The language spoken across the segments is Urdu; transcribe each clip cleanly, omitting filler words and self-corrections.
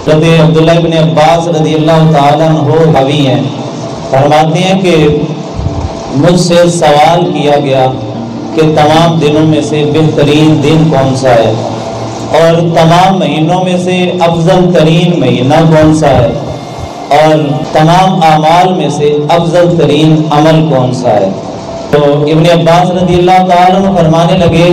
حضرت عبداللہ ابن عباس رضی اللہ تعالیٰ عنہ راوی ہیں، فرماتے ہیں کہ مجھ سے سوال کیا گیا کہ تمام دنوں میں سے بہترین دن کون سا ہے اور تمام مہینوں میں سے افضل ترین مہینہ کون سا ہے اور تمام اعمال میں سے افضل ترین عمل کون سا ہے؟ تو ابن عباس رضی اللہ تعالیٰ عنہ فرمانے لگے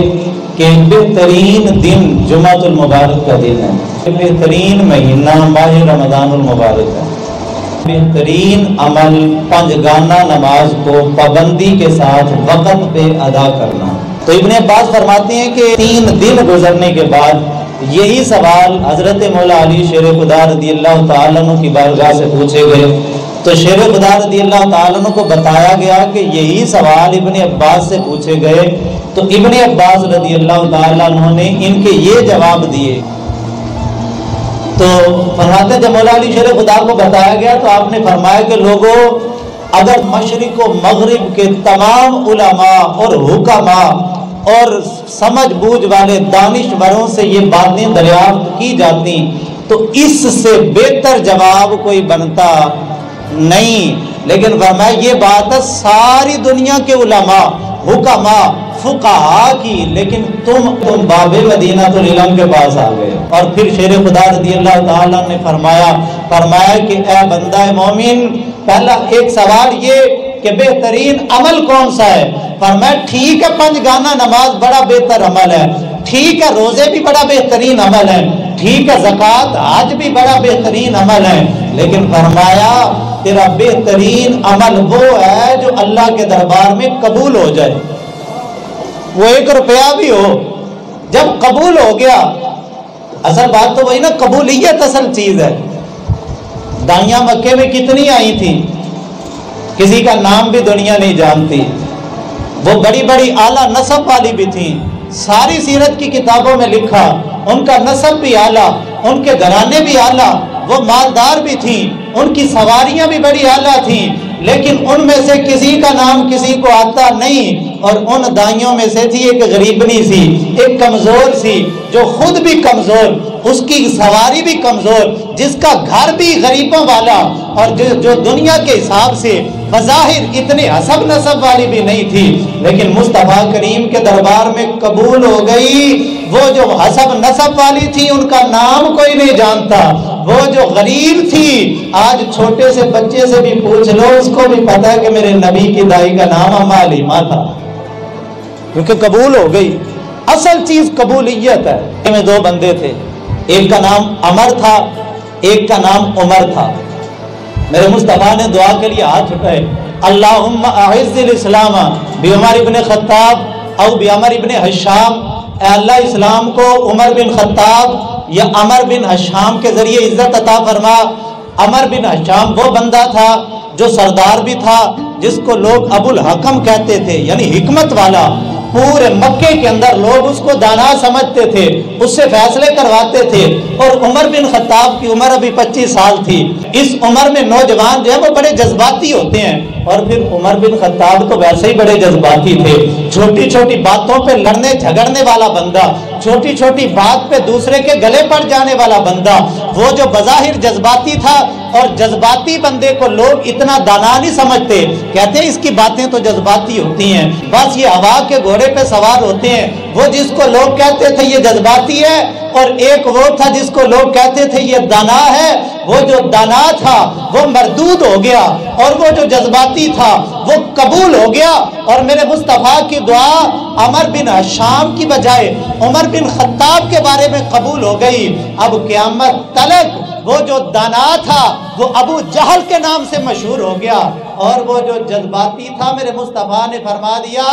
کہ بہترین دن جمعۃ المبارک کا دن ہے، بہترین مہینہ ماہ رمضان المبارک ہے، بہترین عمل پنجگانہ نماز کو پابندی کے ساتھ وقت پہ ادا کرنا۔ تو ابن عباس فرماتے ہیں کہ 3 دن گزرنے کے بعد یہی سوال حضرت مولا علی شیر خدا رضی اللہ تعالیٰ عنہ کی بارگاہ سے پوچھے گئے، تو شیر خدا رضی اللہ تعالیٰ عنہ کو بتایا گیا کہ یہی سوال ابن عباس سے پوچھے گئے، تو ابن عباس رضی اللہ تعالیٰ عنہ نے ان کے یہ جواب دیے۔ تو فرماتے ہیں جب مولا علی شیر خدا کو بتایا گیا تو آپ نے فرمایا کہ لوگوں، اگر مشرق و مغرب کے تمام علماء اور حکماء اور سمجھ بوجھ والے دانشوروں سے یہ باتیں دریافت کی جاتی تو اس سے بہتر جواب کوئی بنتا نہیں، لیکن فرمایا یہ بات ہے ساری دنیا کے علماء حکماء فقہاء کی، لیکن تم باب مدینہ العلم کے پاس آ گئے۔ اور پھر شیر خدا رضی اللہ تعالیٰ نے فرمایا کہ اے بندہ مومن، پہلا ایک سوال یہ کہ بہترین عمل کون سا ہے؟ فرمایا ٹھیک ہے پنجگانہ نماز بڑا بہتر عمل ہے، ٹھیک ہے روزے بھی بڑا بہترین عمل ہے، ٹھیک ہے زکوٰۃ حج بھی بڑا بہترین عمل ہے، لیکن فرمایا تیرا بہترین عمل وہ ہے جو اللہ کے دربار میں قبول ہو جائے، وہ 1 روپیہ بھی ہو، جب قبول ہو گیا۔ اصل بات تو وہی نا، قبولیت اصل چیز ہے۔ دائیاں مکے میں کتنی آئی تھیں، کسی کا نام بھی دنیا نہیں جانتی، وہ بڑی بڑی اعلیٰ نسب والی بھی تھیں، ساری سیرت کی کتابوں میں لکھا ان کا نسب بھی اعلیٰ، ان کے گھرانے بھی اعلیٰ، وہ مالدار بھی تھیں، ان کی سواریاں بھی بڑی اعلیٰ تھیں، لیکن ان میں سے کسی کا نام کسی کو آتا نہیں۔ اور ان دائیوں میں سے تھی ایک غریبنی سی، ایک کمزور سی، جو خود بھی کمزور، اس کی سواری بھی کمزور، جس کا گھر بھی غریبوں والا، اور جو دنیا کے حساب سے بظاہر اتنے حسب نسب والی بھی نہیں تھی، لیکن مصطفیٰ کریم کے دربار میں قبول ہو گئی۔ وہ جو حسب نسب والی تھی ان کا نام کوئی نہیں جانتا، وہ جو غریب تھی آج چھوٹے سے بچے سے بھی پوچھ لو اس کو بھی پتا ہے کہ میرے نبی کی دائی کا نام حلیمہ تھا، کیونکہ قبول ہو گئی۔ اصل چیز قبولیت ہے۔ میں 2 بندے تھے، ایک کا نام عمر تھا، ایک کا نام عمر تھا۔ میرے مصطفیٰ نے دعا کے لیے ہاتھ اٹھائے، اللہم اعز الاسلام بعمر ابن خطاب او بعمر ابن حشام، اے اللہ اسلام کو عمر بن خطاب یا عمر بن حشام کے ذریعے عزت عطا فرما۔ عمر بن حشام وہ بندہ تھا جو سردار بھی تھا، جس کو لوگ ابو الحکم کہتے تھے، یعنی حکمت والا۔ پورے مکے کے اندر لوگ اس کو دانا سمجھتے تھے، اس سے فیصلے کرواتے تھے۔ اور عمر بن خطاب کی عمر ابھی 25 سال تھی۔ اس عمر میں نوجوان جو ہے وہ بڑے جذباتی ہوتے ہیں، اور پھر عمر بن خطاب تو ویسے ہی بڑے جذباتی تھے، چھوٹی چھوٹی باتوں پہ لڑنے جھگڑنے والا بندہ، چھوٹی چھوٹی بات پہ دوسرے کے گلے پڑ جانے والا بندہ، وہ جو بظاہر جذباتی تھا۔ اور جذباتی بندے کو لوگ اتنا دانا نہیں سمجھتے، کہتے ہیں اس کی باتیں تو جذباتی ہوتی ہیں، بس یہ ہوا کے گھوڑے پہ سوار ہوتے ہیں۔ وہ جس کو لوگ کہتے تھے یہ جذباتی ہے، اور ایک وہ تھا جس کو لوگ کہتے تھے یہ دانا ہے۔ وہ جو دانا تھا وہ مردود ہو گیا، اور وہ جو جذباتی تھا وہ قبول ہو گیا۔ اور میرے مصطفیٰ کی دعا عمر بن حشام کی بجائے عمر بن خطاب کے بارے میں قبول ہو گئی۔ اب قیامت تلک وہ جو دانا تھا وہ ابو جہل کے نام سے مشہور ہو گیا، اور وہ جو جذباتی تھا میرے مصطفیٰ نے فرما دیا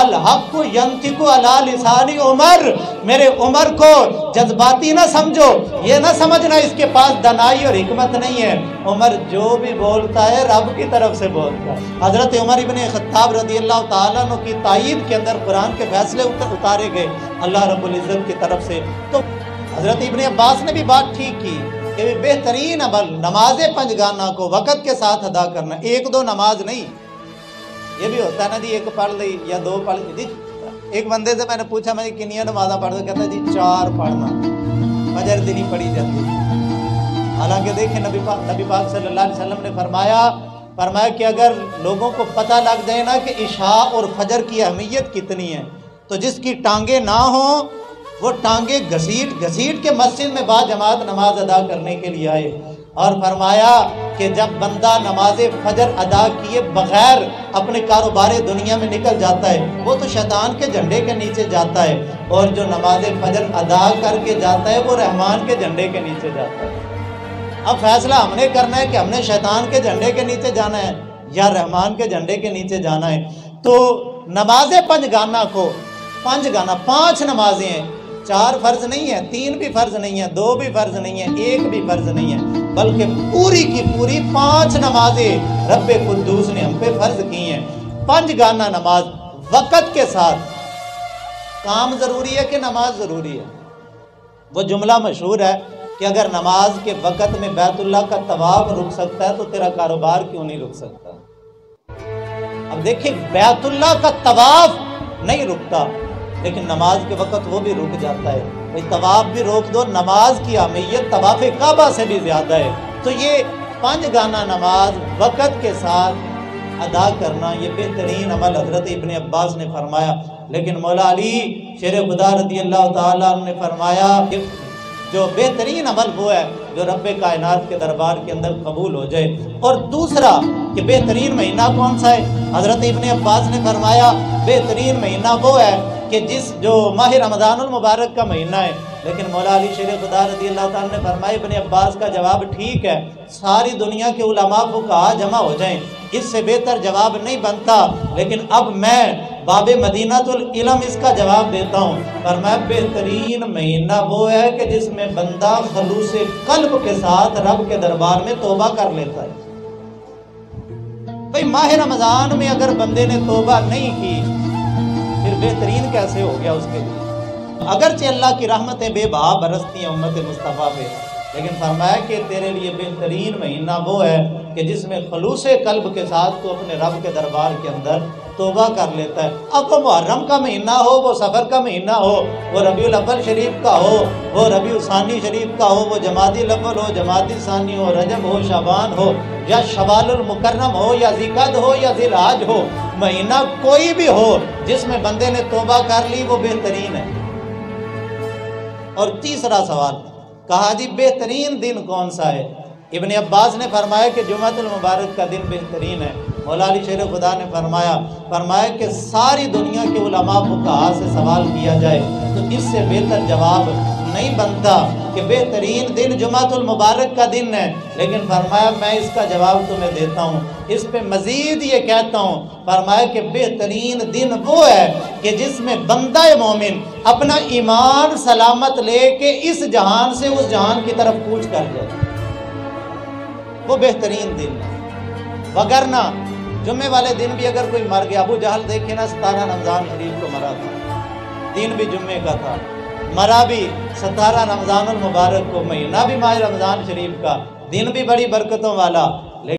الحق ینطق علی لسان عمر، میرے عمر کو جذباتی نہ سمجھو، یہ نہ سمجھنا اس کے پاس دانائی اور حکمت نہیں ہے، عمر جو بھی بولتا ہے رب کی طرف سے بولتا ہے۔ حضرت عمر ابن خطاب رضی اللہ تعالیٰ عنہ کی تائید کے اندر قرآن کے فیصلے اتارے گئے اللہ رب العزت کی طرف سے۔ تو حضرت ابن عباس نے بھی بات ٹھیک کی کہ بہترین عمل نماز پنجگانہ کو وقت کے ساتھ ادا کرنا، 1-2 نماز نہیں۔ یہ بھی ہوتا ہے نا جی، 1 پڑھ لی یا 2 پڑھ لی۔ ایک بندے سے میں نے پوچھا میں کنیاں نمازاں پڑھ دو، کہتا جی 4 پڑھنا، فجر دی نہیں پڑھی جاتی، حالانکہ دیکھیں نبی پاک صلی اللہ علیہ وسلم نے فرمایا کہ اگر لوگوں کو پتہ لگ جائے نا کہ عشاء اور فجر کی اہمیت کتنی ہے تو جس کی ٹانگیں نہ ہوں وہ ٹانگیں گھسیٹ کے مسجد میں با جماعت نماز ادا کرنے کے لیے آئے۔ اور فرمایا کہ جب بندہ نماز فجر ادا کیے بغیر اپنے کاروبار دنیا میں نکل جاتا ہے وہ تو شیطان کے جھنڈے کے نیچے جاتا ہے، اور جو نماز فجر ادا کر کے جاتا ہے وہ رحمان کے جھنڈے کے نیچے جاتا ہے۔ اب فیصلہ ہم نے کرنا ہے کہ ہم نے شیطان کے جھنڈے کے نیچے جانا ہے یا رحمان کے جھنڈے کے نیچے جانا ہے۔ تو نماز پانچ نمازیں ہیں، 4 فرض نہیں ہیں، 3 بھی فرض نہیں ہیں، 2 بھی فرض نہیں ہیں، 1 بھی فرض نہیں ہے، بلکہ پوری کی پوری 5 نمازیں رب قدوس نے ہم پہ فرض کی ہیں۔ 5 گانا نماز وقت کے ساتھ۔ کام ضروری ہے کہ نماز ضروری ہے؟ وہ جملہ مشہور ہے کہ اگر نماز کے وقت میں بیت اللہ کا طواف رک سکتا ہے تو تیرا کاروبار کیوں نہیں رک سکتا؟ اب دیکھیں بیت اللہ کا طواف نہیں رکتا لیکن نماز کے وقت وہ بھی رک جاتا ہے۔ بھئی طواف بھی روک دو، نماز کی اہمیت طواف کعبہ سے بھی زیادہ ہے۔ تو یہ 5 گانا نماز وقت کے ساتھ ادا کرنا یہ بہترین عمل حضرت ابن عباس نے فرمایا۔ لیکن مولا علی شیر خدا رضی اللہ تعالیٰ عنہ نے فرمایا کہ جو بہترین عمل وہ ہے جو رب کائنات کے دربار کے اندر قبول ہو جائے۔ اور دوسرا کہ بہترین مہینہ کون سا ہے؟ حضرت ابن عباس نے فرمایا بہترین مہینہ وہ ہے کہ جو ماہ رمضان المبارک کا مہینہ ہے۔ لیکن مولا علی شیر خدا رضی اللہ تعالیٰ نے فرمایا ابن عباس کا جواب ٹھیک ہے، ساری دنیا کے علماء فقہاء جمع ہو جائیں، اس سے بہتر جواب نہیں بنتا، لیکن اب میں باب مدینۃ العلم اس کا جواب دیتا ہوں۔ فرمایا بہترین مہینہ وہ ہے کہ جس میں بندہ خلوص قلب کے ساتھ رب کے دربار میں توبہ کر لیتا ہے۔ بھئی ماہ رمضان میں اگر بندے نے توبہ نہیں کی پھر بہترین کیسے ہو گیا اس کے لیے؟ اگرچہ اللہ کی رحمتیں بے بہا برستی ہیں امت مصطفیٰ پہ، لیکن فرمایا کہ تیرے لیے بہترین مہینہ وہ ہے کہ جس میں خلوص قلب کے ساتھ تو اپنے رب کے دربار کے اندر توبہ کر لیتا ہے۔ اب وہ محرم کا مہینہ ہو، وہ سفر کا مہینہ ہو، وہ ربیع الاول شریف کا ہو، وہ ربیع الثانی شریف کا ہو، وہ جمادی الاول ہو، جمادی ثانی ہو، رجب ہو، شعبان ہو، یا شوال المکرم ہو، یا ذیقعد ہو، یا ذی الحج ہو، مہینہ کوئی بھی ہو جس میں بندے نے توبہ کر لی وہ بہترین ہے۔ اور تیسرا سوال کہا جی بہترین دن کون سا ہے؟ ابن عباس نے فرمایا کہ جمعۃ المبارک کا دن بہترین ہے۔ مولا علی شیر خدا نے فرمایا کہ ساری دنیا کے علماء فقہاء سے سوال کیا جائے تو اس سے بہتر جواب نہیں بنتا کہ بہترین دن جمعۃ المبارک کا دن ہے، لیکن فرمایا میں اس کا جواب تمہیں دیتا ہوں، اس پہ مزید یہ کہتا ہوں، فرمایا کہ بہترین دن وہ ہے کہ جس میں بندہ مومن اپنا ایمان سلامت لے کے اس جہان سے اس جہان کی طرف کوچ کر جائے، وہ بہترین دن ہے۔ وگرنہ جمعے والے دن بھی اگر کوئی مر گیا، ابو جہل دیکھے نا 17 رمضان شریف کو مرا تھا، دن بھی جمعے کا تھا، مرا بھی 17 رمضان المبارک کو، مہینہ بھی ماہ رمضان شریف کا، دن بھی بڑی برکتوں والا،